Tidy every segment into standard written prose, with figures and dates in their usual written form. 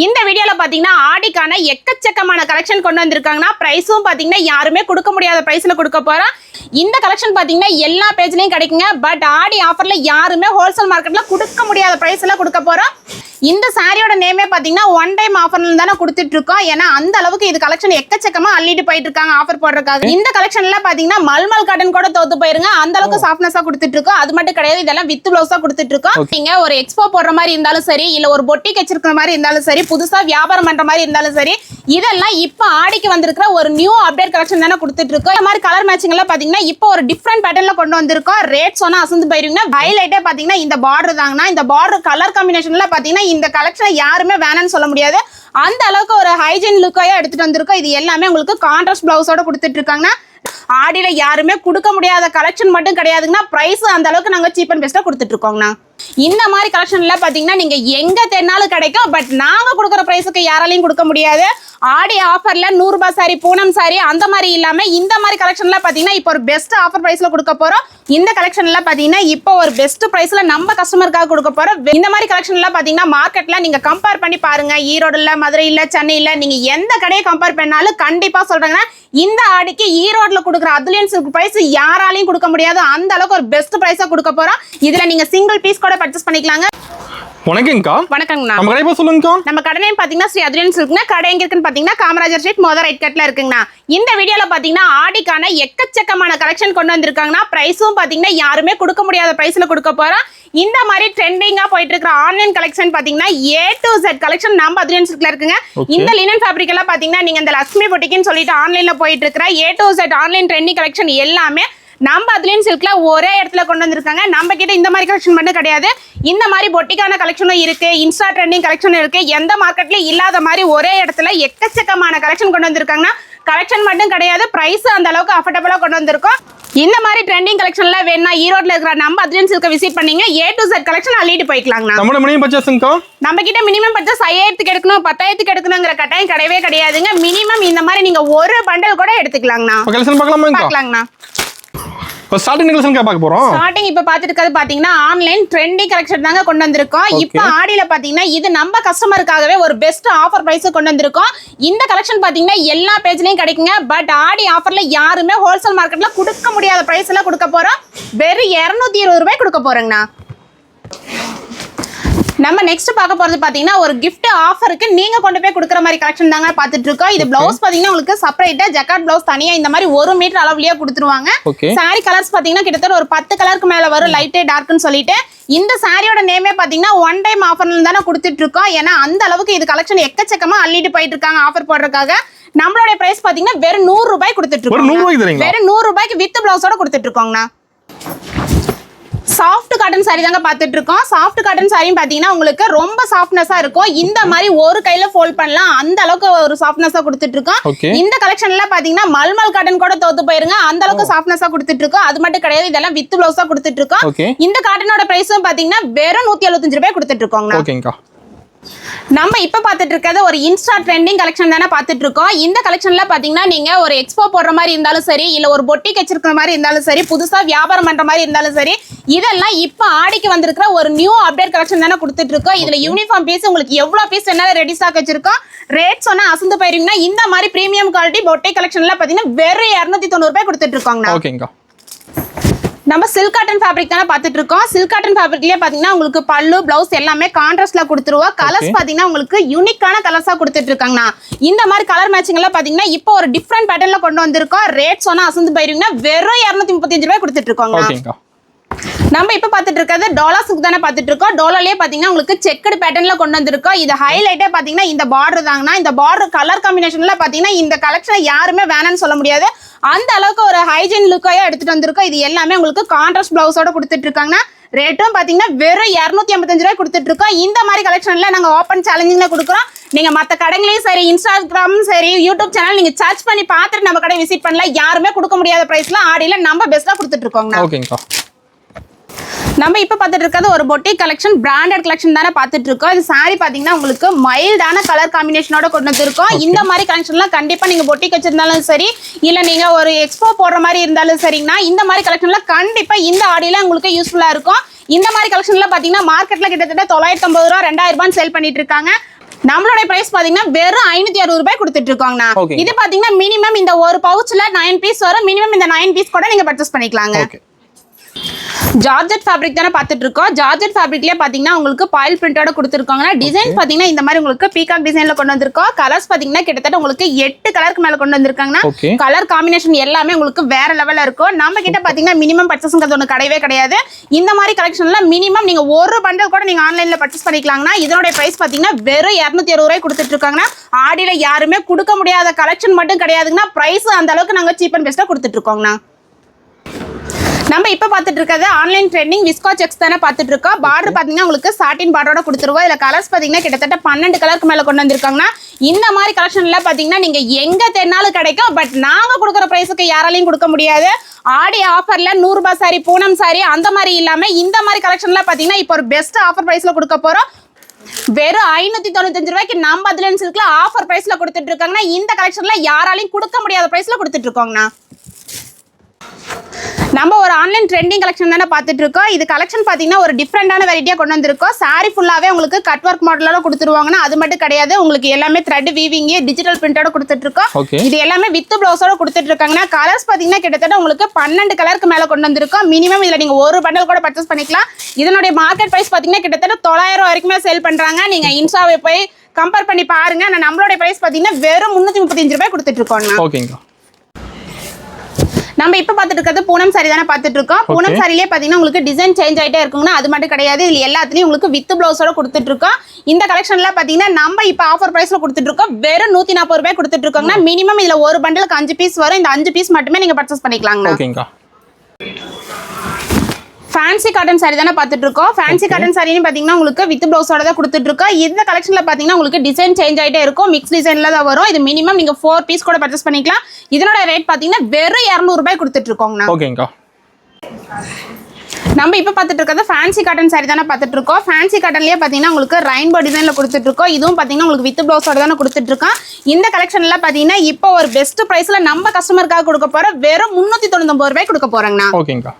இந்த வீடியோல பாத்தீங்கன்னா ஆடிக்கான எக்கச்சக்கமான கலெக்ஷன் கொண்டு வந்திருக்காங்கன்னா பிரைஸும் பாத்தீங்கன்னா யாருமே கொடுக்க முடியாத பிரைஸ்ல கொடுக்க போறோம். இந்த கலெக்ஷன் பாத்தீங்கன்னா எல்லா பேஜ்லயும் கிடைக்குங்க. பட் ஆடி ஆஃபர்ல யாருமே ஹோல்சேல் மார்க்கெட்ல கொடுக்க முடியாத பிரைஸ்ல கொடுக்க போறோம். இந்த சாரியோட நேமே பாத்தீங்கன்னா ஒன் டைம் ஆஃபர்ல தானே கொடுத்துட்டு இருக்கோம். ஏன்னா அந்த அளவுக்கு இது கலெக்ஷன் எக்கச்சக்கமா அள்ளிட்டு போயிட்டு இருக்காங்க ஆஃபர் போடுறதுக்காக. இந்த கலெக்ஷன்ல பாத்தீங்கன்னா மல்மல் காட்டன் கூட தோத்து போயிருங்க. அந்த அளவுக்கு சாஃப்ட்னஸா கொடுத்துட்டு இருக்கோம். அது மட்டும் கிடையாது, இதெல்லாம் வித் பிளவுஸா கொடுத்துட்டு இருக்கோம். நீங்க ஒரு எக்ஸ்போ போடுற மாதிரி இருந்தாலும் சரி, இல்ல ஒரு பொட்டிக் வச்சிருக்கிற மாதிரி இருந்தாலும் சரி, புதுசா வியாபாரம் பண்ற மாதிரி இருந்தாலும் சரி, இதெல்லாம் இப்ப ஆடிக்கு வந்திருக்கிற ஒரு நியூ அப்டேட் கலெக்ஷன் தானே கொடுத்துட்டு இருக்கோம். இந்த மாதிரி கலர் மேட்சிங் எல்லாம் பாத்தீங்கன்னா இப்போ ஒரு டிஃப்ரெண்ட் பேட்டர்ன்ல கொண்டு வந்திருக்கோம். ரேட் சொன்னா அசந்து போயிருவீங்க. ஹைலைட்டே பாத்தீங்கன்னா இந்த பார்டர் தாங்கன்னா, இந்த பார்டர் கலர் காம்பினேஷன்ல பாத்தீங்கன்னா இந்த கலெக்ஷனை யாருமே வேணாம்னு சொல்ல முடியாது. அந்த அளவுக்கு ஒரு ஹைஜீன் லுக்கையா எடுத்துட்டு வந்திருக்கோம். இது எல்லாமே உங்களுக்கு கான்ட்ராஸ்ட் பிளவுஸோட கொடுத்துட்டு இருக்காங்கன்னா, ஆடியில யாருமே கொடுக்க முடியாத கலெக்ஷன் மட்டும் கிடையாதுங்கன்னா, பிரைஸ் அந்த அளவுக்கு நாங்க சீப் அண்ட் பெஸ்டா கொடுத்துட்டு இருக்கோங்கண்ணா. இந்த மாதிரி கலெக்ஷன்ல பாத்தீங்கன்னா நீங்க எங்க தேடினாலும் கிடைக்கும். பட் நாங்க கொடுக்குற பிரைஸுக்கு யாராலையும் கொடுக்க முடியாது. ஆடி ஆஃபர்ல 100 ரூபாய் சாரி, பூனம் சாரி அந்த மாதிரி இல்லாம இந்த மாதிரி கலெக்ஷன்ல பாத்தீங்கன்னா இப்போ ஒரு பெஸ்ட் ஆஃபர் பிரைஸ்ல கொடுக்க போறோம். இந்த கலெக்ஷன்ல பாத்தீங்கன்னா இப்போ ஒரு பெஸ்ட் பிரைஸ்ல நம்ம கஸ்டமருக்காக கொடுக்க போறோம். இந்த மாதிரி கலெக்ஷன்ல பாத்தீங்கன்னா மார்க்கெட்ல நீங்க கம்பேர் பண்ணி பாருங்க. ஈரோடுல, மதுரையில, சென்னையில நீங்க எந்த கடையை கம்பேர் பண்ணாலும் கண்டிப்பா சொல்றாங்கன்னா இந்த ஆடிக்கு ஈரோடுல கொடுக்குற அதுலியன் சில்க் பிரைஸ் யாராலையும் கொடுக்க முடியாது. அந்த அளவுக்கு ஒரு பெஸ்ட் பிரைஸா கொடுக்க போறோம். இதுல நீங்க சிங்கிள் பீஸ் கூட பர்ச்சேஸ் பண்ணிக்கலாங்க. வணக்கம்க்கா. வணக்கங்கண்ணா. நம்ம கடை பத்தி சொல்லுங்கக்கா. நம்ம கடை நேம் பாத்தீங்கன்னா ஸ்ரீ அதுலியன் சில்க்னா. கடை எங்க இருக்குன்னு பாத்தீங்கன்னா காமராஜர் ஸ்ட்ரீட் மொதல் ரைட் கட்ல இருக்குங்கண்ணா. இந்த வீடியோல பாத்தீங்கன்னா ஆடிக்கான எக்கச்சக்கமான கலெக்ஷன் கொண்டு வந்திருக்காங்கன்னா பிரைஸும் பாத்தீங்கன்னா யாருமே கொடுக்க முடியாத பிரைஸ்ல கொடுக்க போறோம். இந்த மாதிரி ட்ரெண்டிங்கா போயிட்டு இருக்கிற ஆன்லைன் கலெக்ஷன் பாத்தீங்கன்னா A to Z கலெக்ஷன் நம்ம அதுலியன் சில்க்ல இருக்குங்க. இந்த லினன் ஃபேப்ரிக் எல்லாம் பாத்தீங்கன்னா நீங்க இந்த லக்ஷ்மி பொட்டிக்னு சொல்லிட்டு ஆன்லைன்ல போயிட்டு இருக்கிற A to Z online trending collection எல்லாமே நம்ம அதுலியன் சில்க்ல ஒரே இடத்துல கொண்டு வந்திருக்காங்க. நம்ம கிட்ட இந்த மாதிரி கலெக்ஷன் மட்டும் கிடையாது, இந்த மாதிரி பொட்டிக்கான கலெக்ஷனும் இருக்கு, இன்ஸ்டா ட்ரெண்டிங் கலெக்ஷன் இருக்கு. எந்த மார்க்கெட்லயும் இல்லாத மாதிரி ஒரே இடத்துல எக்கச்சக்கமான கலெக்ஷன் கொண்டு வந்திருக்காங்கன்னா, கலெக்ஷன் மட்டும் கிடையாது, பிரைஸ் அந்த அளவுக்கு அஃபோர்டபுளா கொண்டு வந்திருக்கோம். இந்த மாதிரி ட்ரெண்டிங் கலெக்ஷன்ல வேணா ஈரோட்ல இருக்கிற நம்ம அதுலியன் சில்க் விசிட் பண்ணீங்க. A to Z கலெக்ஷன் அள்ளிட்டு போய்க்கலாங்கண்ணா. நம்ம மினிமம் பர்ச்சேஸ்ங்கா. நம்ம கிட்ட மினிமம் பர்ச்சேஸ் 5000க்கு எடுக்கணும், 10,000க்கு எடுக்கணுங்கிற கட்டாயம் கிடையவே கிடையாதுங்க. மினிமம் இந்த மாதிரி நீங்க ஒரு பண்டல் கூட எடுத்துக்கலாங்கண்ணா. கலெக்ஷன் பார்க்கலாமாங்கண்ணா. ஸ்டார்டிங் கலெக்ஷன் பார்க்க போறோம். ஸ்டார்டிங் இப்ப பாத்துட்டு இருக்கிறது பாத்தீங்கன்னா ஆன்லைன் ட்ரெண்டிங் கலெக்ஷன் தாங்க கொண்டு வந்திருக்கோம். இப்ப ஆடியில பாத்தீங்கன்னா இது நம்ம கஸ்டமருக்காகவே ஒரு பெஸ்ட் ஆஃபர் பிரைஸ் கொண்டு வந்திருக்கோம். இந்த கலெக்ஷன் பாத்தீங்கன்னா எல்லா பேஜ்லயும் கிடைக்குங்க. பட் ஆடி ஆஃபர்ல யாருமே ஹோல்சேல் மார்க்கெட்ல கொடுக்க முடியாத பிரைஸ்ல கொடுக்க போறோம். வெறும் 220 ரூபாய் கொடுக்க போறோங்கண்ணா. நம்ம நெக்ஸ்ட் பார்க்க போறது பாத்தீங்கன்னா ஒரு gift ஆஃபருக்கு நீங்க கொண்டு போய் கொடுக்குற மாதிரி கலெக்ஷன் தாங்க பாத்துட்டு இருக்கோம். இது பிளவுஸ் பாத்தீங்கன்னா உங்களுக்கு செப்பரேட்டா ஜக்கார்ட் பிளவுஸ் தனியா இந்த மாதிரி 1 மீட்டர் அளவுலயே கொடுத்துருவாங்க. சாரி கலர்ஸ் பாத்தீங்கன்னா கிட்டத்தட்ட ஒரு 10 கலருக்கு மேல வரும், லைட் டார்க்னு சொல்லிட்டு. இந்த சாரியோட நேமே பாத்தீங்கன்னா ஒன் டைம் ஆஃபர்ல தானே கொடுத்துட்டு இருக்கோம். ஏன்னா அந்த அளவுக்கு இது கலெக்ஷன் எக்கச்சக்கமா அள்ளிட்டு போயிட்டு இருக்காங்க ஆஃபர் போடுறதுக்காக. நம்மளோட பிரைஸ் பாத்தீங்கன்னா வெறும் 100 ரூபாய் கொடுத்துட்டு இருக்கோம். வெறும் 100 ரூபாய்க்கு வித் பிளவுஸோட கொடுத்துட்டு இருக்கோங்கண்ணா. சாஃப்ட் காட்டன் சாரி தாங்க பாத்துட்டு இருக்கோம். சாஃப்ட் காட்டன் சாரியும் பாத்தீங்கன்னா உங்களுக்கு ரொம்ப சாஃப்ட்னஸா இருக்கும். இந்த மாதிரி ஒரு கையில ஃபோல்ட் பண்ணலாம், அந்த அளவுக்கு ஒரு சாஃப்ட்னஸா கொடுத்துட்டு இருக்கோம். இந்த கலெக்ஷன்ல பாத்தீங்கன்னா மல்மல் காட்டன் கூட தோத்து போயிருங்க. அந்த அளவுக்கு சாஃப்ட்னஸா கொடுத்துட்டு இருக்கோம். அது மட்டும் கிடையாது, இதெல்லாம் வித் பிளவுஸா கொடுத்துட்டு இருக்கோம். இந்த காட்டனோட பிரைஸும் பாத்தீங்கன்னா வெறும் 175 ரூபாய் கொடுத்துட்டு இருக்கோங்க. நம்ம இப்ப பாத்துட்டு இருக்கிறது ஒரு இன்ஸ்டா ட்ரெண்டிங் கலெக்ஷன் தானே பாத்துட்டு இருக்கோம். இந்த கலெக்ஷன்ல பாத்தீங்கன்னா நீங்க ஒரு எக்ஸ்போ போடுற மாதிரி இருந்தாலும் சரி, இல்ல ஒரு பொட்டிக் வச்சிருக்கிற மாதிரி இருந்தாலும் சரி, புதுசா வியாபாரம் பண்ற மாதிரி இருந்தாலும் சரி, இதெல்லாம் இப்ப ஆடிக்கு வந்திருக்கிற ஒரு நியூ அப்டேட் கலெக்ஷன் தானே கொடுத்துட்டு இருக்கோம். இதுல யூனிஃபார்ம் பீஸ் உங்களுக்கு எவ்வளவு பீஸ் என்ன ரெடி ஸ்டாக் வச்சிருக்கோம். ரேட் சொன்னா அசந்து போயிருவீங்கன்னா, இந்த மாதிரி பிரீமியம் குவாலிட்டி பொட்டிக் கலெக்ஷன்ல பாத்தீங்கன்னா வெறும் 290 ரூபாய் கொடுத்துட்டு இருக்கோங்க. நம்ம சில்க் காட்டன் ஃபேப்ரிக் தானே பாத்துட்டு இருக்கோம். சில்க் காட்டன் ஃபேப்ரிக்லயே பாத்தீங்கன்னா உங்களுக்கு பல்லு, பிளவுஸ் எல்லாமே கான்ட்ராஸ்ட்ல கொடுத்துருவோம். கலர்ஸ் பாத்தீங்கன்னா உங்களுக்கு யூனிக்கான கலர்ஸா கொடுத்துட்டு இருக்காங்கண்ணா. இந்த மாதிரி கலர் மேட்சிங் எல்லாம் பாத்தீங்கன்னா இப்போ ஒரு டிஃப்ரெண்ட் பேட்டர்ன்ல கொண்டு வந்திருக்கோம். ரேட் சொன்னா அசந்து போயிருவீங்கன்னா வெறும் 235 ரூபாய் கொடுத்துட்டு இருக்கோங்க. நம்ம இப்ப பாத்துட்டு இருக்கிறது டோலா சில்க் தானே பாத்துட்டு இருக்கோம். டோலாலயே பாத்தீங்கன்னா உங்களுக்கு செக்குடு பேட்டர்ன்ல கொண்டு வந்திருக்கோம். இது ஹைலைட்டே பாத்தீங்கன்னா இந்த பார்டர் தாங்கண்ணா. இந்த பார்டர் கலர் காம்பினேஷன்ல பாத்தீங்கன்னா இந்த கலெக்ஷனை யாருமே வேணாம்னு சொல்ல முடியாது. அந்த அளவுக்கு ஒரு ஹைஜீன் லுக்கையா எடுத்துட்டு வந்திருக்கோம். இது எல்லாமே உங்களுக்கு கான்ட்ராஸ்ட் பிளவுஸோட கொடுத்துட்டு இருக்காங்கன்னா, ரேட்டும் பாத்தீங்கன்னா வெறும் 285 ரூபாய் கொடுத்துட்டு இருக்கோம். இந்த மாதிரி கலெக்ஷன்ல நாங்க ஓப்பன் சேலஞ்சிங்ல கொடுக்குறோம். நீங்க மத்த கடைகளையும் சரி, இன்ஸ்டாகிராமும் சரி, யூடியூப் சேனல் நீங்க சர்ச் பண்ணி பார்த்துட்டு நம்ம கடை விசிட் பண்ணலாம். யாருமே கொடுக்க முடியாத பிரைஸ்ல ஆடியில நம்ம பெஸ்டா கொடுத்துட்டு இருக்கோங்க. நம்ம இப்ப பாத்துட்டு இருக்கிறது ஒரு பொட்டிக் கலெக்ஷன், பிராண்டட் கலெக்ஷன் தானே பாத்துட்டு இருக்கோம். இது சாரி பாத்தீங்கன்னா உங்களுக்கு மைல்டான கலர் காம்பினேஷனோட கொண்டு வந்திருக்கோம். இந்த மாதிரி கலெக்ஷன்லாம் கண்டிப்பா நீங்க பொட்டிக் வச்சிருந்தாலும் சரி, இல்ல நீங்க ஒரு எக்ஸ்போ போடுற மாதிரி இருந்தாலும் சரிங்கன்னா, இந்த மாதிரி கலெக்ஷன்லாம் கண்டிப்பா இந்த ஆடியில உங்களுக்கு யூஸ்ஃபுல்லா இருக்கும். இந்த மாதிரி கலெக்ஷன்ல பாத்தீங்கன்னா மார்க்கெட்ல கிட்டத்தட்ட 950 ரூபாய் 2000 ரூபாய் சேல் பண்ணிட்டு இருக்காங்க. நம்மளோட பிரைஸ் பாத்தீங்கன்னா வெறும் 560 ரூபாய் கொடுத்துட்டு இருக்கோங்கண்ணா. இது பாத்தீங்கன்னா மினிமம் இந்த ஒரு பவுச்ல 9 பீஸ் வரும். மினிமம் இந்த 9 பீஸ் கூட நீங்க பர்ச்சேஸ் பண்ணிக்கலாங்க. ஜார்ஜெட் ஃபேப்ரிக் தானே பார்த்துட்டு இருக்கோம். ஜார்ஜெட் ஃபேப்ரிக்லயே பாத்தீங்கன்னா உங்களுக்கு பாயில் பிரிண்டோட கொடுத்துருக்காங்க. டிசைன் பாத்தீங்கன்னா இந்த மாதிரி உங்களுக்கு பீகாக் டிசைன்ல கொண்டு வந்திருக்கோம். கலர்ஸ் பாத்தீங்கன்னா கிட்டத்தட்ட உங்களுக்கு 8 கலருக்கு மேல கொண்டு வந்திருக்காங்கன்னா கலர் காம்பினேஷன் எல்லாமே உங்களுக்கு வேற லெவல்ல இருக்கும். நம்ம கிட்ட பாத்தீங்கன்னா மினிமம் பர்ச்சேஸ்ங்கிறது ஒன்று கிடையவே கிடையாது. இந்த மாதிரி கலெக்ஷன்ல மினிமம் நீங்க ஒரு பண்டல் கூட நீங்க ஆன்லைன்ல பர்ச்சேஸ் பண்ணிக்கலாங்கன்னா இதோட பிரைஸ் பாத்தீங்கன்னா வெறும் 260 ரூபாய் கொடுத்துட்டு இருக்காங்கன்னா ஆடியில யாருமே கொடுக்க முடியாத கலெக்ஷன் மட்டும் கிடையாதுங்கன்னா பிரைஸ் அந்த அளவுக்கு நாங்க சீப் அண்ட் பெஸ்டா கொடுத்துட்டு இருக்கோங்கண்ணா. நம்ம இப்ப பாத்துட்டு இருக்கிறது ஆன்லைன் ட்ரெண்டிங் விஸ்கோ செக்ஸ் தானே பாத்துட்டு இருக்கோம். பார்டர் பாத்தீங்கன்னா உங்களுக்கு சாட்டின் பார்டரோட கொடுத்துருவோம். இதுல கலர்ஸ் பாத்தீங்கன்னா கிட்டத்தட்ட 12 கலருக்கு மேல கொண்டு வந்திருக்காங்கன்னா இந்த மாதிரி கலெக்ஷன்ல பாத்தீங்கன்னா நீங்க எங்க தேடினாலும் கிடைக்கும். பட் நாங்க கொடுக்குற பிரைஸுக்கு யாராலையும் கொடுக்க முடியாது. ஆடி ஆஃபர்ல 100 ரூபாய் சாரி, பூனம் சாரி அந்த மாதிரி இல்லாம இந்த மாதிரி கலெக்ஷன்ல பாத்தீங்கன்னா இப்போ ஒரு பெஸ்ட் ஆஃபர் பிரைஸ்ல கொடுக்க போறோம். வெறும் 595 ரூபாய்க்கு நம்ம அதுல சில்க்ல ஆஃபர் பிரைஸ்ல கொடுத்துட்டு இருக்காங்கன்னா இந்த கலெக்ஷன்ல யாராலையும் கொடுக்க முடியாத பிரைஸ்ல கொடுத்துட்டு இருக்கோங்கண்ணா. நம்ம ஒரு ஆன்லைன் ட்ரெண்டிங் கலெக்ஷன் தானே பார்த்துட்டு இருக்கோம். இது கலெக்ஷன் பார்த்தீங்கன்னா ஒரு டிஃப்ரெண்டான வெரைட்டியாக கொண்டு வந்திருக்கோம். சாரி ஃபுல்லாகவே உங்களுக்கு கட் ஒர்க் மாடலோட கொடுத்துருவாங்கன்னா அது மட்டும் கிடையாது. உங்களுக்கு எல்லாமே த்ரெட் வீவிங் டிஜிட்டல் பிரிண்டோட கொடுத்துட்டு இருக்கோம். இது எல்லாமே வித் பிளவுஸோட கொடுத்துட்டு இருக்காங்கன்னா கலர்ஸ் பார்த்தீங்கன்னா கிட்டத்தட்ட உங்களுக்கு 12 கலருக்கு மேலே கொண்டு வந்திருக்கோம். மினிமம் இதில் நீங்கள் ஒரு பண்டல் கூட பர்ச்சேஸ் பண்ணிக்கலாம். இதனுடைய மார்க்கெட் ப்ரைஸ் பார்த்தீங்கன்னா கிட்டத்தட்ட 900 வரைக்குமே சேல் பண்ணுறாங்க. நீங்கள் இன்ஸ்டாவை போய் கம்பேர் பண்ணி பாருங்க. ஆனால் நம்மளுடைய ப்ரைஸ் பார்த்தீங்கன்னா வெறும் 335 ரூபாய் கொடுத்துட்டு இருக்கோம். ஓகேங்க. நம்ம இப்ப பாத்துட்டு இருக்கிறது பூனம் சாரி தானே பாத்துட்டு இருக்கோம். பூனம் சாரிலேயே பாத்தீங்கன்னா உங்களுக்கு டிசைன் சேஞ்ச் ஆயிட்டே இருக்குங்கன்னா அது மட்டும் கிடையாது. இதுல எல்லாத்துலயும் உங்களுக்கு வித் பிளவுஸோட கொடுத்துட்டு இருக்கோம். இந்த கலெக்ஷன்ல பாத்தீங்கன்னா நம்ம இப்ப ஆஃபர் பிரைஸ்ல கொடுத்துட்டு இருக்கோம். வெறும் 140 ரூபாய் கொடுத்துட்டு இருக்கோம்னா மினிமம் இதுல ஒரு பண்டலுக்கு 5 பீஸ் வரும். இந்த 5 பீஸ் மட்டுமே நீங்க பர்ச்சேஸ் பண்ணிக்கலாங்க. ஃபேன்சி காட்டன் சாரி தானே பார்த்துட்டு இருக்கோம். ஃபேன்சி காட்டன் சாரின்னு பார்த்தீங்கன்னா உங்களுக்கு வித் பிளவுஸோட தான் கொடுத்துட்டு இருக்கோம். இந்த கலெக்ஷன்ல பார்த்தீங்கன்னா உங்களுக்கு டிசைன் சேஞ்ச் ஆகிட்டே இருக்கும். மிக்ஸ் டிசைன்ல தான் வரும். இது மினிமம் நீங்க 4 பீஸ் கூட பர்ச்சேஸ் பண்ணிக்கலாம். இதனோட ரேட் பார்த்தீங்கன்னா வெறும் 200 ரூபாய் கொடுத்துட்டு இருக்கோங்கண்ணா. ஓகேங்கா. நம்ம இப்ப பார்த்துட்டு இருக்கிறது ஃபேன்சி காட்டன் சாரி தானே பார்த்துட்டு இருக்கோம். ஃபேன்சி காட்டன்லயே பார்த்தீங்கன்னா உங்களுக்கு ரெயின்போ டிசைன்ல கொடுத்துட்டு இருக்கோம். இதுவும் பார்த்தீங்கன்னா உங்களுக்கு வித் பிளவுஸோட தானே கொடுத்துட்டு இருக்கோம். இந்த கலெக்ஷன்ல பார்த்தீங்கன்னா இப்போ ஒரு பெஸ்ட் பிரைஸ்ல நம்ம கஸ்டமருக்காக கொடுக்க போற வெறும் 399 ரூபாய் கொடுக்க போறாங்கண்ணா. ஓகேங்கா.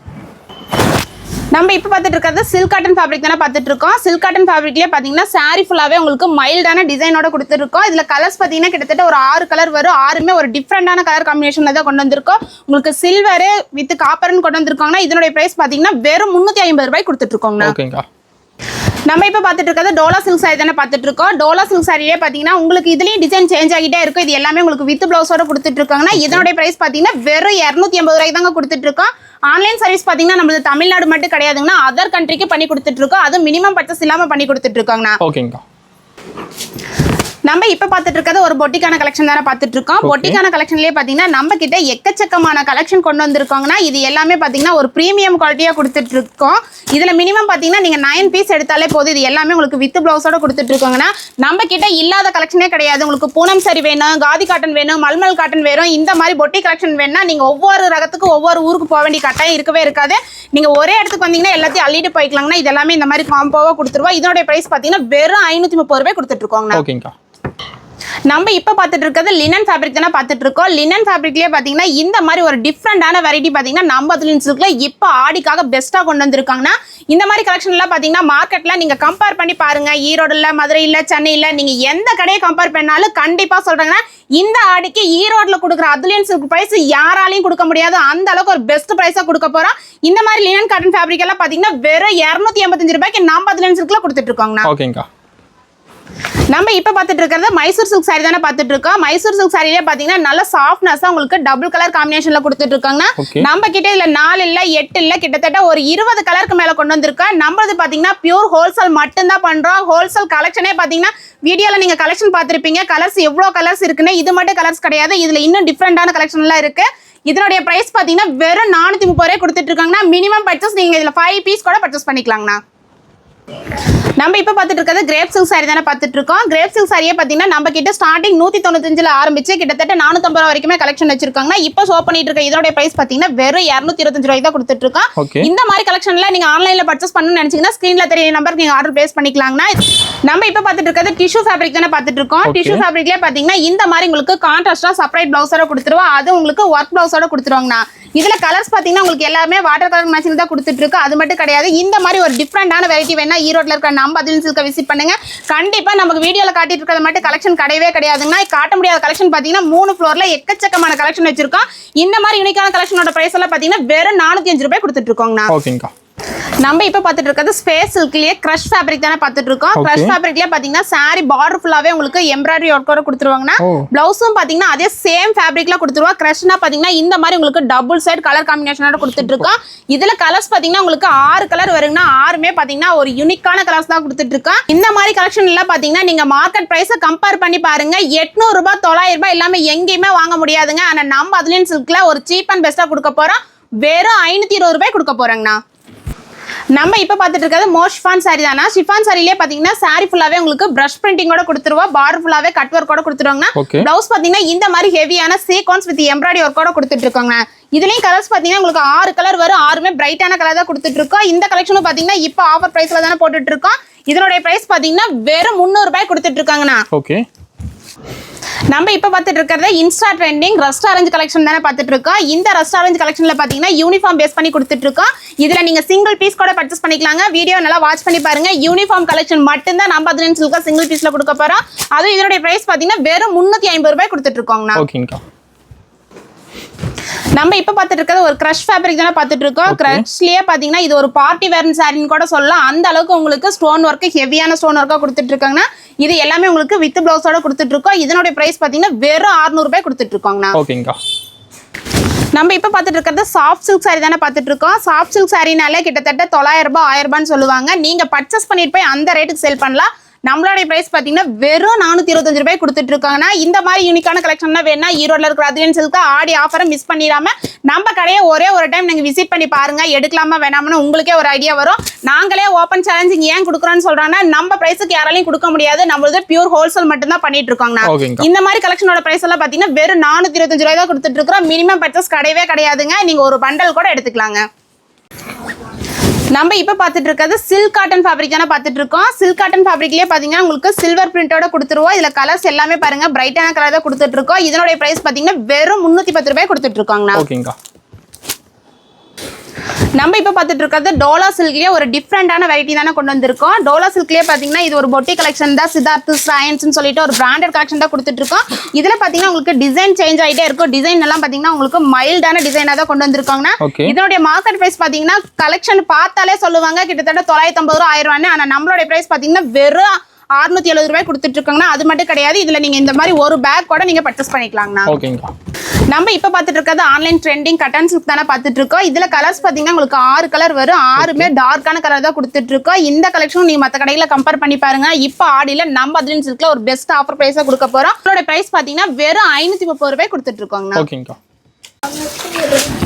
நம்ம இப்ப பார்த்துட்டு இருக்கிறது சில்க் காட்டன் ஃபேப்ரிக் தானே பார்த்துட்டு இருக்கோம். சில்க் காட்டன் ஃபேப்ரிக்லயே பாத்தீங்கன்னா சாரி ஃபுல்லாவே உங்களுக்கு மைல்டான டிசைனோட கொடுத்துருக்கோம். இதுல கலர்ஸ் பாத்தீங்கன்னா கிட்டத்தட்ட ஒரு 6 கலர் வரும். 6மே ஒரு டிஃப்ரெண்டான கலர் காம்பினேஷன்ல தான் கொண்டு வந்திருக்கோம். உங்களுக்கு சில்வர் வித் காப்பர்னு கொண்டு வந்திருக்காங்கன்னா இதனுடைய பிரைஸ் பாத்தீங்கன்னா வெறும் 350 ரூபாய் கொடுத்துட்டு இருக்கோங்க. நம்ம இப்ப பார்த்துட்டு இருக்கிறது டோலா சில்க் சாரி தானே பார்த்துட்டு இருக்கோம். டோலா சில்க் சாரியே பாத்தீங்கன்னா உங்களுக்கு இதுலயும் டிசைன் சேஞ்ச் ஆகிட்டே இருக்கும். இது எல்லாமே உங்களுக்கு வித் பிளவுஸோட கொடுத்துட்டு இருக்காங்கன்னா இதனுடைய பிரைஸ் பாத்தீங்கன்னா வெறும் 280 ரூபாய்க்கு தாங்க கொடுத்துட்டு இருக்கோம். ஆன்லைன் சர்வீஸ் பாத்தீங்கன்னா நம்ம தமிழ்நாடு மட்டும் கிடையாதுங்கன்னா அதர் கண்ட்ரிக்கு பண்ணி கொடுத்துட்டு இருக்கோம். அது மினிமம் பர்ச்சேஸ் இல்லாம பண்ணி கொடுத்துட்டு இருக்காங்கண்ணா. ஓகேங்கா. நம்ம இப்ப பார்த்துட்டு இருக்கிறது ஒரு பொட்டிக்கான கலெக்ஷன் தானே பார்த்துட்டு இருக்கோம். பொட்டிக்கான கலெக்ஷன்லயே பாத்தீங்கன்னா நம்ம கிட்ட எக்கச்சக்கமான கலெக்ஷன் கொண்டு வந்திருக்காங்கன்னா இது எல்லாமே பாத்தீங்கன்னா ஒரு பிரீமியம் குவாலிட்டியா கொடுத்துட்டு இருக்கோம். இதுல மினிமம் பாத்தீங்கன்னா நீங்க 9 பீஸ் எடுத்தாலே போதும். இது எல்லாமே உங்களுக்கு வித் பிளவுஸோட கொடுத்துட்டு இருக்காங்கன்னா நம்ம கிட்ட இல்லாத கலெக்ஷனே கிடையாது. உங்களுக்கு பூனம் சாரி வேணும், காதி காட்டன் வேணும், மல்மல் காட்டன் வேணும், இந்த மாதிரி பொட்டி கலெக்ஷன் வேணும்னா நீங்க ஒவ்வொரு ரகத்துக்கு ஒவ்வொரு ஊருக்கு போக வேண்டிய கட்டாயம் இருக்கவே இருக்காது. நீங்க ஒரே இடத்துக்கு வந்தீங்கன்னா எல்லாத்தையும் அள்ளிட்டு போய்க்கலாங்கன்னா இது எல்லாமே இந்த மாதிரி காம்போவா கொடுத்துருவோம். இதோட பிரைஸ் பாத்தீங்கன்னா வெறும் 530 ரூபாய் கொடுத்துட்டு இருக்கோங்க. நம்ம இப்ப பார்த்துட்டு இருக்கிறது லினன் ஃபேப்ரிக் தானே பார்த்துட்டு இருக்கோம். லினன் ஃபேப்ரிக்லயே பாத்தீங்கன்னா இந்த மாதிரி ஒரு டிஃப்ரெண்டான வெரைட்டி பாத்தீங்கன்னா நம்ம சில்க்ல இப்ப ஆடிக்காக பெஸ்டா கொண்டு வந்திருக்காங்கன்னா இந்த மாதிரி கலெக்ஷன் எல்லாம் பாத்தீங்கன்னா மார்க்கெட்ல நீங்க கம்பேர் பண்ணி பாருங்க. ஈரோடுல, மதுரையில, சென்னையில நீங்க எந்த கடையை கம்பேர் பண்ணாலும் கண்டிப்பா சொல்றாங்கன்னா இந்த ஆடிக்கு ஈரோடுல கொடுக்குற அதுலியன் சில்க் பிரைஸ் யாராலையும் கொடுக்க முடியாது. அந்த அளவுக்கு ஒரு பெஸ்ட் பிரைஸா கொடுக்க போறோம். இந்த மாதிரி லினன் காட்டன் ஃபேப்ரிக் எல்லாம் பாத்தீங்கன்னா வெறும் 285 ரூபாய்க்கு நம்ம அதுலியன் சில்க்ல கொடுத்துட்டு இருக்கோங்கண்ணா. நம்ம இப்ப பார்த்துட்டு இருக்கிறது மைசூர் சில்க் சாரி தானே பார்த்துட்டு இருக்கோம். மைசூர் சில்க் சாரியிலே பாத்தீங்கன்னா நல்ல சாஃப்ட்னஸா உங்களுக்கு டபுள் கலர் காம்பினேஷன்ல கொடுத்துட்டு இருக்காங்க. நம்ம கிட்ட இல்ல 4 இல்ல 8 இல்ல கிட்டத்தட்ட ஒரு 20 கலருக்கு மேல கொண்டு வந்திருக்கோம். நம்மளது பாத்தீங்கன்னா பியூர் ஹோல்சேல் மட்டும் தான் பண்றோம். ஹோல்சேல் கலெக்ஷனே பாத்தீங்கன்னா வீடியோல நீங்க கலெக்ஷன் பார்த்திருப்பீங்க. கலர்ஸ் எவ்வளவு கலர்ஸ் இருக்குன்னு இது மட்டும் கலர்ஸ் கிடையாது. இதுல இன்னும் டிஃப்ரெண்டான கலெக்ஷன் எல்லாம் இருக்கு. இதனுடைய பிரைஸ் பாத்தீங்கன்னா வெறும் 430 ரூபாய் கொடுத்துட்டு இருக்காங்கன்னா மினிமம் பர்ச்சேஸ் நீங்க இதுல 5 பீஸ் கூட பர்ச்சேஸ் பண்ணிக்கலாங்கண்ணா. நம்ம இப்ப பார்த்துட்டு இருக்கிறது கிரேப் சில்க் சாரி தானே பார்த்துட்டு இருக்கோம். கிரேப் சில்க் சாரியே பாத்தீங்கன்னா நம்ம கிட்ட ஸ்டார்டிங் 195ல ஆரம்பிச்சு கிட்டத்தட்ட 450 ரூபாய் வரைக்குமே கலெக்ஷன் வச்சிருக்காங்க. இப்போ ஷோ பண்ணிட்டு இருக்க இதோட பிரைஸ் பாத்தீங்கன்னா வெறும் 225 ரூபாய்க்கு தான் கொடுத்துட்டு இருக்கோம். இந்த மாதிரி கலெக்ஷன்ல நீங்க ஆன்லைன்ல பர்ச்சேஸ் பண்ணணும்னு நினைச்சீங்கன்னா ஸ்கிரீன்ல தெரிய நம்பருக்கு நீங்க ஆர்டர் பிளேஸ் பண்ணிக்கலாம்னா. நம்ம இப்ப பார்த்துட்டு இருக்கிறது டிஷ்யூ ஃபேப்ரிக் தானே பார்த்துட்டு இருக்கோம். டிஷ்யூ ஃபேப்ரிக்லயே பாத்தீங்கன்னா இந்த மாதிரி உங்களுக்கு கான்ட்ராஸ்டா செப்பரேட் பிளவுஸோட கொடுத்துருவோம். அது உங்களுக்கு ஒர்க் பிளவுஸோட கொடுத்துருவாங்கண்ணா. இதுல கலர்ஸ் பாத்தீங்கன்னா உங்களுக்கு எல்லாமே வாட்டர் கலர் மேட்சிங் தான் கொடுத்துட்டு இருக்கு. அது மட்டும் கிடையாது, இந்த மாதிரி ஒரு டிஃப்ரெண்டான வெரைட்டி வேணா ஈரோட்ல இருக்க நம்ம அதில் சில்க விசிட் பண்ணுங்க. கண்டிப்பா நமக்கு வீடியோல காட்டிட்டு இருக்கிறது மட்டும் கலெக்ஷன் கிடையவே கிடையாதுங்க. காட்ட முடியாத கலெக்ஷன் பாத்தீங்கன்னா 3 ஃப்ளோர்ல எக்கச்சக்கமான கலெக்ஷன் வச்சிருக்கோம். இந்த மாதிரி யூனிக்கான கலெக்ஷனோட பிரைஸ் எல்லாம் பாத்தீங்கன்னா வெறும் 405 ரூபாய் கொடுத்துட்டு இருக்கோங்கண்ணா. ஓகேங்கா. நம்ம இப்ப பாத்துட்டு இருக்கிறது ஸ்பேஸ் சில்க்லயே கிரஷ் ஃபேப்ரிக் தானே பாத்துட்டு இருக்கோம். கிரஷ் ஃபேப்ரிக்லயே பாத்தீங்கன்னா சாரி பார்டர் ஃபுல்லாவே உங்களுக்கு எம்ப்ராய்டரி ஒர்க்கோட கொடுத்துருவாங்கன்னா, பிளவுஸும் பாத்தீங்கன்னா அதே சேம் ஃபேப்ரிக்ல கொடுத்துருவோம். கிரஷ்னா பாத்தீங்கன்னா இந்த மாதிரி உங்களுக்கு டபுள் சைடு கலர் காம்பினேஷனோட கொடுத்துட்டு இருக்கோம். இதுல கலர்ஸ் பாத்தீங்கன்னா உங்களுக்கு 6 கலர் வருங்கன்னா 6மே பாத்தீங்கன்னா ஒரு யூனிக்கான கலர்ஸ் தான் கொடுத்துட்டு இருக்கோம். இந்த மாதிரி கலெக்ஷன் எல்லாம் பாத்தீங்கன்னா நீங்க மார்க்கெட் பிரைஸை கம்பேர் பண்ணி பாருங்க. 800 ரூபாய் 900 ரூபாய் எல்லாமே எங்கேயுமே வாங்க முடியாதுங்க. ஆனா நம்ம அதுலயும் சில்க்ல ஒரு சீப் அண்ட் பெஸ்டா கொடுக்க போறோம். வெறும் 520 ரூபாய் கொடுக்க போறோங்கண்ணா. நம்ம இப்ப பாத்துட்டு இருக்கிறது மோஷிஃபான் சாரி தானா. ஷிஃபான் சாரிலேயே பாத்தீங்கன்னா சாரி ஃபுல்லாவே உங்களுக்கு பிரஷ் பிரிண்டிங்கோட கொடுத்துருவோம். பார்டர் ஃபுல்லாவே கட் ஒர்க்கோட கொடுத்துருவாங்க. பிளவுஸ் பாத்தீங்கன்னா இந்த மாதிரி ஹெவியான சீக்வன்ஸ் வித் எம்ப்ராய்டரி ஒர்க்கோட கொடுத்துட்டு இருக்காங்க. இதுலயும் கலர்ஸ் பாத்தீங்கன்னா உங்களுக்கு 6 கலர் வரும். 6மே பிரைட்டான கலர் தான் கொடுத்துட்டு இருக்கோம். இந்த கலெக்ஷனும் பாத்தீங்கன்னா இப்ப ஆஃபர் பிரைஸ்ல தானே போட்டுட்டு இருக்கோம். இதனுடைய பிரைஸ் பாத்தீங்கன்னா வெறும் 300 ரூபாய் கொடுத்துட்டு இருக்காங்கண்ணா. ஓகே. நம்ம இப்ப பாத்துட்டு இருக்கிறது Insta trending rust orange collection தானே பாத்துட்டு இருக்கோம். இந்த ரஸ்ட் ஆரஞ்சு கலெக்ஷன்ல பாத்தீங்கன்னா யூனிஃபார்ம் பேஸ் பண்ணி கொடுத்துட்டு இருக்கோம். இதுல நீங்க சிங்கிள் பீஸ் கூட பர்ச்சேஸ் பண்ணிக்கலாங்க. வீடியோ நல்லா வாட்ச் பண்ணி பாருங்க. யூனிஃபார்ம் கலெக்ஷன் மட்டும் தான் நம்ம அதுல சில்கா சிங்கிள் பீஸ்ல கொடுக்க போறோம். அதுவும் இதனுடைய பிரைஸ் பாத்தீங்கன்னா வெறும் 350 ரூபாய் கொடுத்துட்டு இருக்கோங்கண்ணா. ஓகேங்கா. நம்ம இப்ப பாத்துட்டு இருக்கிறது ஒரு கிரஷ் ஃபேப்ரிக் தானே பாத்துட்டு இருக்கோம். கிரஷ்லயே பாத்தீங்கன்னா இது ஒரு பார்ட்டி வேர் சாரின்னு கூட சொல்லலாம். அந்த அளவுக்கு உங்களுக்கு ஸ்டோன் ஒர்க் ஹெவியான ஸ்டோன் ஒர்க்கா கொடுத்துட்டு இருக்காங்கன்னா, இது எல்லாமே உங்களுக்கு வித் பிளவுஸோட கொடுத்துட்டு இருக்கோம். இதனுடைய பிரைஸ் பாத்தீங்கன்னா வெறும் 600 ரூபாய் கொடுத்துட்டு இருக்கோங்கண்ணா. ஓகேங்கா. நம்ம இப்ப பாத்துட்டு இருக்கிறது சாஃப்ட் சில்க் சாரி தானே பாத்துட்டு இருக்கோம். சாஃப்ட் சில்க் சாரினாலே கிட்டத்தட்ட 900 ரூபாய் 1000 ரூபான்னு சொல்லுவாங்க. நீங்க பர்ச்சேஸ் பண்ணிட்டு போய் அந்த ரேட்டுக்கு சேல் பண்ணலாம். நம்மளுடைய பிரைஸ் பாத்தீங்கன்னா வெறும் 425 ரூபாய் கொடுத்துட்டு இருக்காங்கன்னா, இந்த மாதிரி யூனிக்கான கலெக்ஷன் வேணா ஈரோட்ல இருக்கிற அதில் சில்க் ஆடி ஆஃபரை மிஸ் பண்ணிடாம நம்ம கடையை ஒரே ஒரு டைம் நீங்க விசிட் பண்ணி பாருங்க. எடுக்கலாமா வேணாம்னு உங்களுக்கே ஒரு ஐடியா வரும். நாங்களே ஓப்பன் சேலஞ்சிங் ஏன் கொடுக்குறோன்னு சொல்றாங்கன்னா, நம்ம பிரைஸுக்கு யாராலையும் கொடுக்க முடியாது. நம்மளது பியூர் ஹோல்சேல் மட்டும் தான் பண்ணிட்டு இருக்கோங்கண்ணா. இந்த மாதிரி கலெக்ஷனோட பிரைஸ் எல்லாம் பாத்தீங்கன்னா வெறும் 425 ரூபாய் தான் கொடுத்துட்டு இருக்கிறோம். மினிமம் பர்ச்சேஸ் கிடையவே கிடையாதுங்க. நீங்க ஒரு பண்டல் கூட எடுத்துக்கலாங்க. நம்ம இப்ப பாத்துட்டு இருக்கிறது சில்க் காட்டன் ஃபேப்ரிக் தானே பாத்துட்டு இருக்கோம். சில்க் காட்டன் ஃபேப்ரிக்லயே பாத்தீங்கன்னா உங்களுக்கு சில்வர் பிரிண்டோட கொடுத்துருவோம். இதுல கலர்ஸ் எல்லாமே பாருங்க பிரைட்டான கலர் தான் கொடுத்துட்டு இருக்கோம். இதனுடைய பிரைஸ் பாத்தீங்கன்னா வெறும் 310 ரூபாய் கொடுத்துட்டு இருக்கோங்கண்ணா. ஓகேங்கா. நம்ம இப்ப பாத்துட்டு இருக்கிறது டோலா சில்க்லயே ஒரு டிஃப்ரெண்டான வெரைட்டி தானே கொண்டு வந்திருக்கோம். டோலா சில்க்லயே பாத்தீங்கன்னா இது ஒரு பொட்டி கலெக்ஷன் தான். சித்தார்த் சயின்ஸ் சொல்லிட்டு ஒரு பிராண்டட் கலெக்ஷன் தான் கொடுத்துட்டு இருக்கோம். இதுல பாத்தீங்கன்னா உங்களுக்கு டிசைன் சேஞ்ச் ஆயிட்டே இருக்கும். டிசைன் எல்லாம் பாத்தீங்கன்னா உங்களுக்கு மைல்டான டிசைனா தான் கொண்டு வந்திருக்காங்கன்னா, இதனுடைய மார்க்கெட் பிரைஸ் பாத்தீங்கன்னா கலெக்ஷன் பார்த்தாலே சொல்லுவாங்க கிட்டத்தட்ட 950 ரூபாய் 1000 ரூபாய். ஆனா நம்மளுடைய பிரைஸ் பாத்தீங்கன்னா வெறும் 670 ரூபாய் கொடுத்துட்டு இருக்காங்கன்னா, அது மட்டும் கிடையாது. இதுல நீங்க இந்த மாதிரி ஒரு பேக் கூட நீங்க பர்ச்சேஸ் பண்ணிக்கலாங்கண்ணா. ஓகேங்கா. நம்ம இப்ப பாத்துட்டு இருக்கிறது ஆன்லைன் ட்ரெண்டிங் கட்டன் சில்க் தானே பாத்துட்டு இருக்கோம். இதுல கலர்ஸ் பாத்தீங்கன்னா உங்களுக்கு 6 கலர் வரும். 6மே டார்க்கான கலர் தான் கொடுத்துட்டு இருக்கோம். இந்த கலெக்ஷன் நீங்க மத்த கடையில கம்பேர் பண்ணி பாருங்க. இப்ப ஆடியில நம்ம அதுல சில்க்ல ஒரு பெஸ்ட் ஆஃபர் பிரைஸா கொடுக்க போறோம். இதோட பிரைஸ் பாத்தீங்கன்னா வெறும் 530 ரூபாய் கொடுத்துட்டு இருக்கோங்கண்ணா. ஓகேங்கா.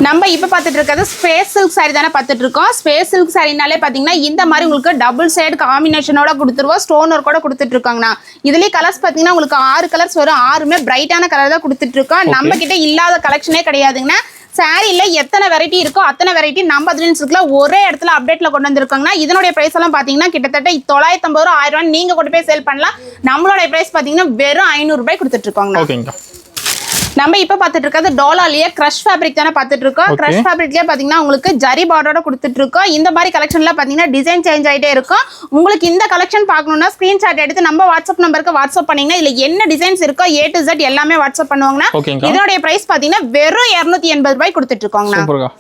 நம்ம இப்ப பாத்துட்டு இருக்கிறது ஸ்பேஸ் சில்க் சாரி தானே பாத்துட்டு இருக்கோம். ஸ்பேஸ் சில்க் சாரினாலே பாத்தீங்கன்னா இந்த மாதிரி உங்களுக்கு டபுள் சைடு காம்பினேஷனோட கொடுத்துருவோம். ஸ்டோன் ஒர்க் கூட கொடுத்துட்டு இருக்காங்கண்ணா. இதுலயே கலர்ஸ் பாத்தீங்கன்னா உங்களுக்கு 6 கலர்ஸ் வரும். 6மே பிரைட்டான கலர் தான் கொடுத்துட்டு இருக்கோம். நம்ம கிட்ட இல்லாத கலெக்ஷனே கிடையாதுங்கண்ணா. சாரில எத்தனை வெரைட்டி இருக்கோ அத்தனை வெரைட்டி நம்ம அதுல சில்க்ல ஒரே இடத்துல அப்டேட்ல கொண்டு வந்திருக்காங்கன்னா, இதனுடைய பிரைஸ் எல்லாம் பாத்தீங்கன்னா கிட்டத்தட்ட 950 ரூபாய் 1000 ரூபாய் நீங்க கொண்டு போய் சேல் பண்ணலாம். நம்மளோட பிரைஸ் பாத்தீங்கன்னா வெறும் 500 ரூபாய் கொடுத்துட்டு இருக்கோங்கண்ணா. ஓகேங்கா. நம்ம இப்ப பாத்துட்டு இருக்கிறது டோலாலயே கிரஷ் ஃபேப்ரிக் தானே பாத்துட்டு இருக்கோம். கிரஷ் ஃபேப்ரிக்லயே பாத்தீங்கன்னா உங்களுக்கு ஜரி பார்டரோட கொடுத்துட்டு இருக்கோம். இந்த மாதிரி கலெக்ஷன்ல பாத்தீங்கன்னா டிசைன் சேஞ்ச் ஆயிட்டே இருக்கும். உங்களுக்கு இந்த கலெக்ஷன் பார்க்கணும்னா ஸ்கிரீன்ஷாட் எடுத்து நம்ம வாட்ஸ்அப் நம்பருக்கு வாட்ஸ்அப் பண்ணீங்கன்னா இதுல என்ன டிசைன்ஸ் இருக்கோ A to Z எல்லாமே வாட்ஸ்அப் பண்ணுவாங்கன்னா, இதனுடைய பிரைஸ் பாத்தீங்கன்னா வெறும் 280 ரூபாய் கொடுத்துட்டு இருக்கோங்கண்ணா.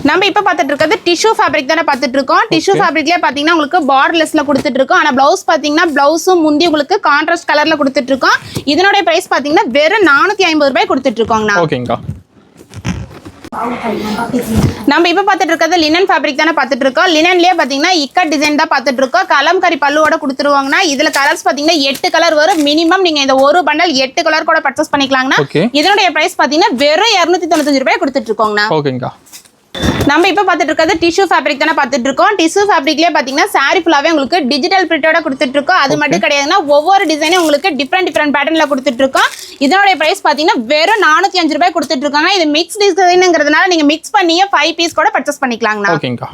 நம்ம இப்ப பாத்துட்டு இருக்கிறது டிஷ்யூ ஃபேப்ரிக் தானே பாத்துட்டு இருக்கோம். டிஷ்யூ ஃபேப்ரிக்லயே பாத்தீங்கன்னா உங்களுக்கு பார்டர்லெஸ்ல கொடுத்துட்டு இருக்கோம். ஆனா பிளவுஸ் பாத்தீங்கன்னா பிளவுஸும் முந்தி உங்களுக்கு கான்ட்ராஸ்ட் கலர்ல கொடுத்துட்டு இருக்கோம். இதனுடைய பிரைஸ் பாத்தீங்கன்னா வெறும் 450 ரூபாய் கொடுத்துட்டு இருக்கோங்கண்ணா. ஓகேங்கா. நம்ம இப்ப பாத்துட்டு இருக்கிறது லினன் ஃபேப்ரிக் தானே பாத்துட்டு இருக்கோம். லினன்லயே பாத்தீங்கன்னா இக்கட் டிசைன் தான் பாத்துட்டு இருக்கோம். கலம்கரி பல்லுவோட கொடுத்துருவாங்கன்னா, இதுல கலர்ஸ் பாத்தீங்கன்னா 8 கலர் வரும். மினிமம் நீங்க இந்த ஒரு பண்டல் 8 கலர் கூட பர்ச்சேஸ் பண்ணிக்கலாங்கன்னா, இதனுடைய பிரைஸ் பாத்தீங்கன்னா வெறும் 295 ரூபாய் கொடுத்துட்டு இருக்கோங்கண்ணா. ஓகேங்கா. நம்ம இப்ப பாத்துட்டு இருக்கிறது டிஷ்யூ ஃபேப்ரிக் தானே பாத்துட்டு இருக்கோம். டிஷ்யூ ஃபேப்ரிக்லயே பாத்தீங்கன்னா சாரி ஃபுல்லாவே உங்களுக்கு டிஜிட்டல் பிரிண்டோட கொடுத்துட்டு இருக்கோம். அது மட்டும் கிடையாதுன்னா ஒவ்வொரு டிசைனும் உங்களுக்கு டிஃப்ரெண்ட் பேட்டர்ன்ல கொடுத்துட்டு இருக்கோம். இதோட பிரைஸ் பாத்தீங்கன்னா வெறும் 405 ரூபாய் கொடுத்துட்டு இருக்காங்க. இது மிக்ஸ் டிசைன்ங்கிறதுனால நீங்க மிக்ஸ் பண்ணியே 5 பீஸ் கூட பர்ச்சேஸ் பண்ணிக்கலாங்கண்ணா. ஓகேங்கா.